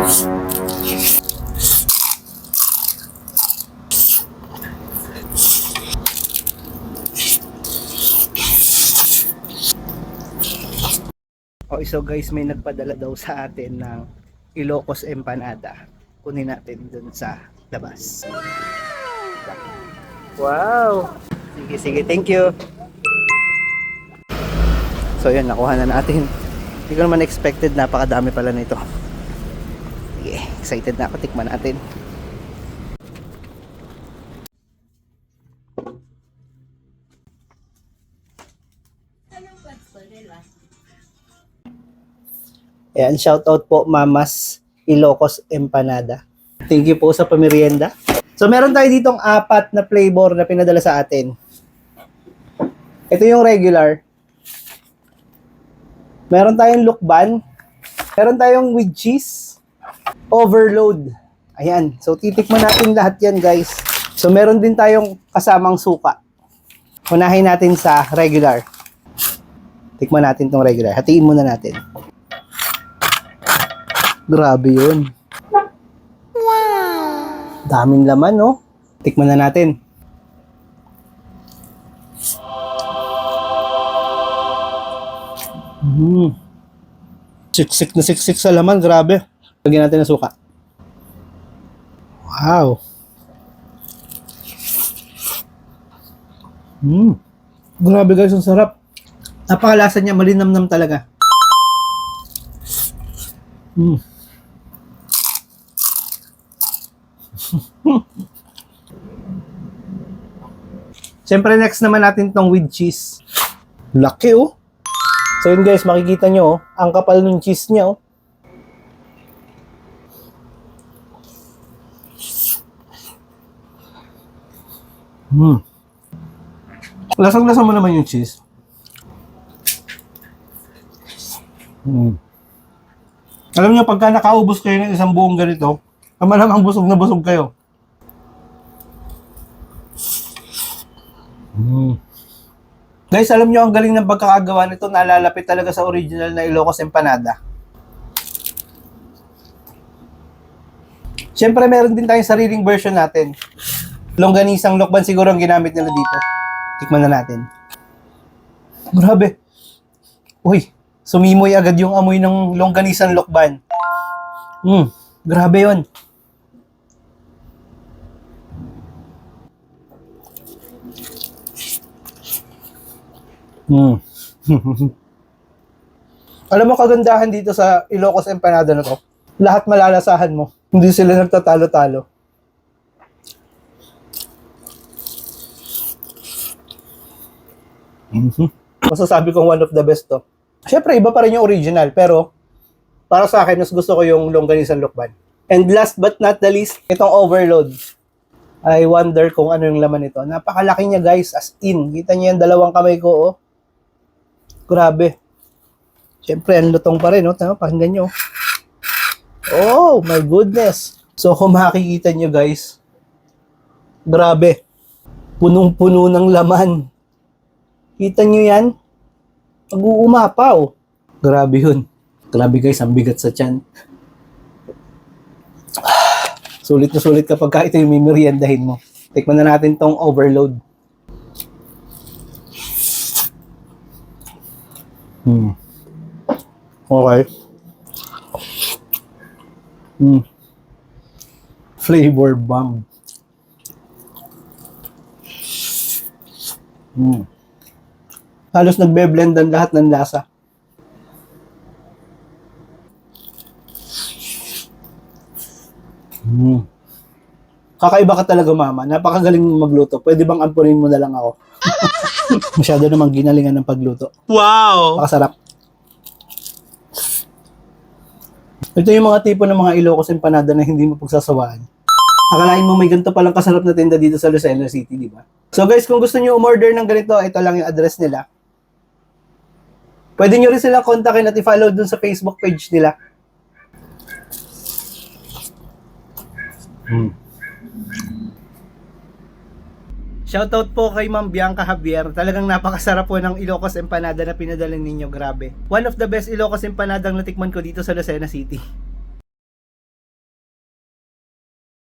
Okay, so guys, may nagpadala daw sa atin ng Ilocos Empanada. Kunin natin dun sa labas. Wow! Sige, sige, thank you. So yun, nakuha na natin. Hindi ko naman expected, napakadami pala nito. Sige, excited na ako, tikman natin. Ayan, shoutout po Mamas Ilocos Empanada. Thank you po sa pamerienda. So meron tayo ditong 4 na flavor na pinadala sa atin. Ito yung regular. Meron tayong lukban. Meron tayong with cheese. Overload. Ayan. So titikman natin lahat yan, guys. So meron din tayong kasamang suka. Unahin natin sa regular. Tikman natin tong regular. Hatiin muna natin. Grabe yun. Wow! Daming laman, no? Tikman na natin. Siksik na siksik sa laman. Grabe. Lagyan natin ng suka. Wow! Grabe guys, ang sarap. Napakalasa niya, malinamnam talaga. Siyempre next naman natin tong with cheese. Laki oh. So yun guys, makikita nyo oh, ang kapal ng cheese niya oh. Lasang-lasa mo naman yung cheese. Alam niyo, pagka nakaubos kayo ng isang buong ganito, malamang busog na busog kayo. Guys, alam niyo, ang galing ng pagkakagawa nito, nalalapit talaga sa original na Ilocos Empanada. Siyempre, meron din tayong sariling version natin. Longganisang lokban siguro ang ginamit nila dito. Tikman na natin. Grabe. Uy, sumimoy agad yung amoy ng longganisang lokban. Grabe yun. Alam mo kagandahan dito sa Ilocos Empanada na to? Lahat malalasahan mo. Hindi sila nagtatalo-talo. Masasabi kong one of the best to. Siyempre, iba pa rin yung original, pero para sa akin, mas gusto ko yung longganisang lokban. And last but not the least, itong overload. I wonder kung ano yung laman nito. Napakalaki niya guys, as in. Kita niyo yung dalawang kamay ko, oh. Grabe. Siyempre, ang lutong pa rin, oh. Tama, pakinggan nyo. Oh, my goodness. So, kung makikita nyo guys, grabe. Punong-puno ng laman. Kita nyo yan? Pag-uumapaw. Grabe yun. Grabe guys, ang bigat sa tiyan. Sulit na sulit kapag ito yung mimeriendahin mo. Tikman na natin tong overload. Okay. Flavor bomb. Halos nagbe-blendan lahat ng lasa. Kakaiba ka talaga, mama. Napakagaling magluto. Pwede bang ampunin mo na lang ako? Masyado namang ginalingan ng pagluto. Wow! Makasarap. Ito yung mga tipo ng mga Ilocos Empanada na hindi mo pagsasawaan. Akalain mo may ganito palang kasarap na tinda dito sa Lucena City, di ba? So guys, kung gusto niyo umorder ng ganito, ito lang yung address nila. Pwede nyo rin silang kontakin at i-follow dun sa Facebook page nila. Shoutout po kay Ma'am Bianca Javier. Talagang napakasarap po ng Ilocos Empanada na pinadala ninyo. Grabe. One of the best Ilocos Empanada ang natikman ko dito sa Lucena City.